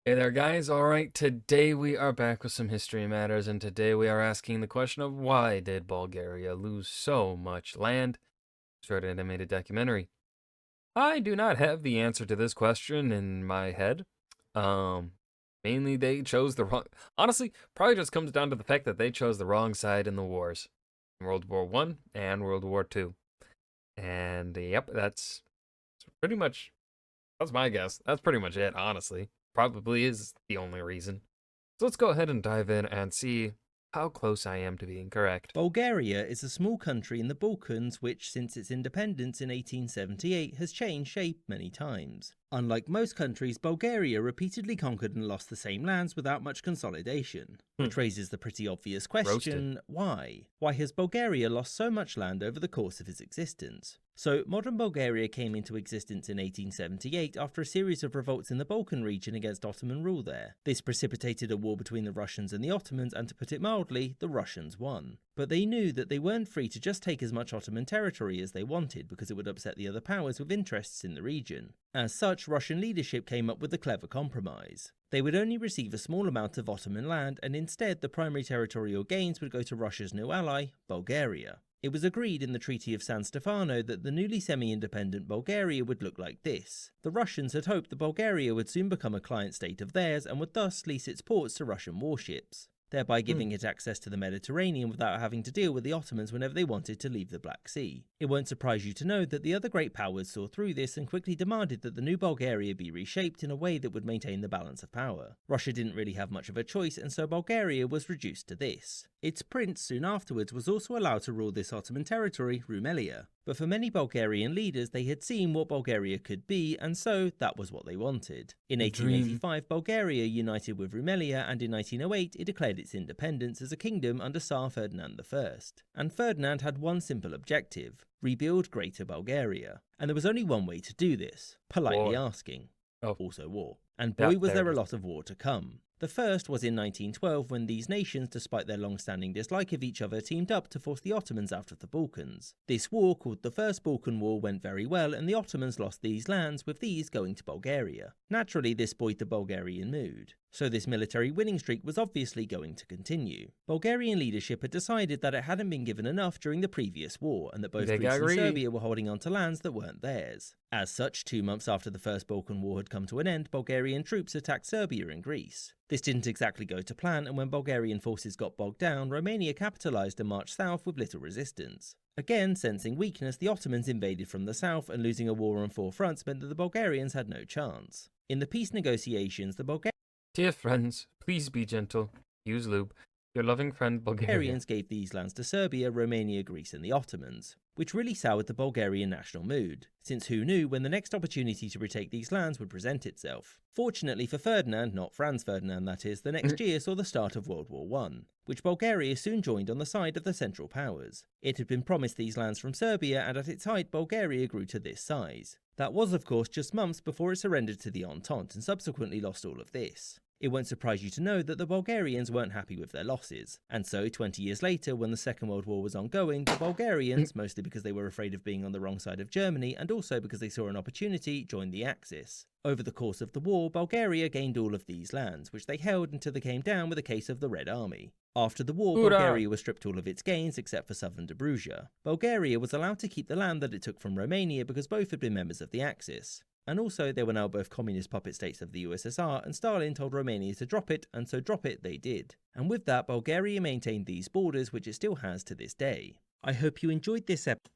Hey there, guys. All right, today we are back with some history matters, and today we are asking the question of why did Bulgaria lose so much land? Short animated documentary. I do not have the answer to this question in my head. Um, Mainly they chose the wrong. Honestly, probably just comes down to the fact that they chose the wrong side in the wars, World War One and World War Two. And yep, that's pretty much that's my guess. That's pretty much it, honestly. Probably is the only reason. So let's go ahead and dive in and see how close I am to being correct. Bulgaria is a small country in the Balkans which, since its independence in 1878, has changed shape many times. Unlike most countries, Bulgaria repeatedly conquered and lost the same lands without much consolidation. Which raises the pretty obvious Roasted. question, why? Why has Bulgaria lost so much land over the course of its existence? So, modern Bulgaria came into existence in 1878 after a series of revolts in the Balkan region against Ottoman rule there. This precipitated a war between the Russians and the Ottomans, and to put it mildly, the Russians won. But they knew that they weren't free to just take as much Ottoman territory as they wanted because it would upset the other powers with interests in the region. As such, Russian leadership came up with a clever compromise. They would only receive a small amount of Ottoman land, and instead the primary territorial gains would go to Russia's new ally, Bulgaria. It was agreed in the Treaty of San Stefano that the newly semi-independent Bulgaria would look like this. The Russians had hoped that Bulgaria would soon become a client state of theirs and would thus lease its ports to Russian warships, thereby giving it access to the Mediterranean without having to deal with the Ottomans whenever they wanted to leave the Black Sea. It won't surprise you to know that the other great powers saw through this and quickly demanded that the new Bulgaria be reshaped in a way that would maintain the balance of power. Russia didn't really have much of a choice, and so Bulgaria was reduced to this. Its prince soon afterwards was also allowed to rule this Ottoman territory, Rumelia. But for many Bulgarian leaders, they had seen what Bulgaria could be, and so that was what they wanted. In The dream. 1885, Bulgaria united with Rumelia, and in 1908 it declared its independence as a kingdom under Tsar Ferdinand I. And Ferdinand had one simple objective: rebuild Greater Bulgaria. And there was only one way to do this: politely War. asking. Oh, Also war. And yeah, boy was there there it a is. lot of war to come. The first was in 1912 when these nations, despite their long-standing dislike of each other, teamed up to force the Ottomans out of the Balkans. This war, called the First Balkan War, went very well, and the Ottomans lost these lands, with these going to Bulgaria. Naturally, this buoyed the Bulgarian mood. So this military winning streak was obviously going to continue. Bulgarian leadership had decided that it hadn't been given enough during the previous war, and that both They got Greece and greedy. Serbia were holding on to lands that weren't theirs. As such, 2 months after the First Balkan War had come to an end, Bulgarian troops attacked Serbia and Greece. This didn't exactly go to plan, and when Bulgarian forces got bogged down, Romania capitalised and marched south with little resistance. Again, sensing weakness, the Ottomans invaded from the south, and losing a war on 4 fronts meant that the Bulgarians had no chance. In the peace negotiations, the Dear friends, please be gentle. Use lube. Your loving friend, Bulgaria. Bulgarians gave these lands to Serbia, Romania, Greece, and the Ottomans, which really soured the Bulgarian national mood, since who knew when the next opportunity to retake these lands would present itself. Fortunately for Ferdinand, not Franz Ferdinand that is, the next year saw the start of World War I, which Bulgaria soon joined on the side of the Central Powers. It had been promised these lands from Serbia, and at its height Bulgaria grew to this size. That was of course just months before it surrendered to the Entente and subsequently lost all of this. It won't surprise you to know that the Bulgarians weren't happy with their losses, and so 20 years later, when the Second World War was ongoing, the Bulgarians, mostly because they were afraid of being on the wrong side of Germany and also because they saw an opportunity, joined the Axis. Over the course of the war, Bulgaria gained all of these lands, which they held until they came down with a case of the Red Army. After the war, Hoorah! Bulgaria was stripped all of its gains except for southern Dobruja. Bulgaria was allowed to keep the land that it took from Romania because both had been members of the Axis. And also, they were now both communist puppet states of the USSR, and Stalin told Romania to drop it, and so drop it they did. And with that, Bulgaria maintained these borders, which it still has to this day. I hope you enjoyed this episode.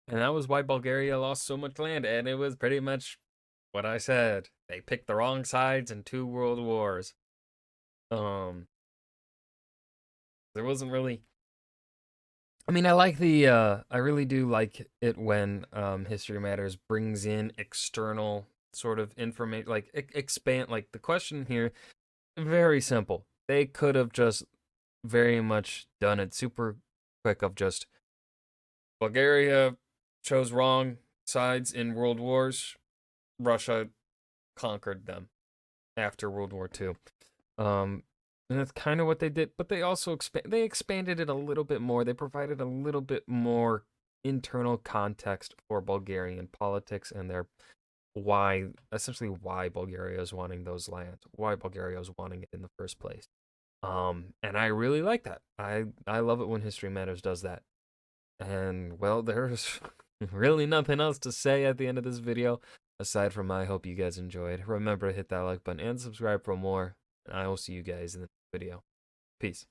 And that was why Bulgaria lost so much land, and it was pretty much what I said. They picked the wrong sides in 2 world wars. There wasn't really. I mean, I really do like it when History Matters brings in external sort of information, like expand. Like the question here, very simple. They could have just very much done it super quick of just Bulgaria chose wrong sides in world wars. Russia conquered them after World War II. And that's kind of what they did, but they also expanded it a little bit more. They provided a little bit more internal context for Bulgarian politics and their essentially why Bulgaria is wanting those lands, why Bulgaria is wanting it in the first place. And I really like that. I love it when History Matters does that. And well, there's really nothing else to say at the end of this video aside from I hope you guys enjoyed. Remember to hit that like button and subscribe for more. And I will see you guys in the next video. Peace.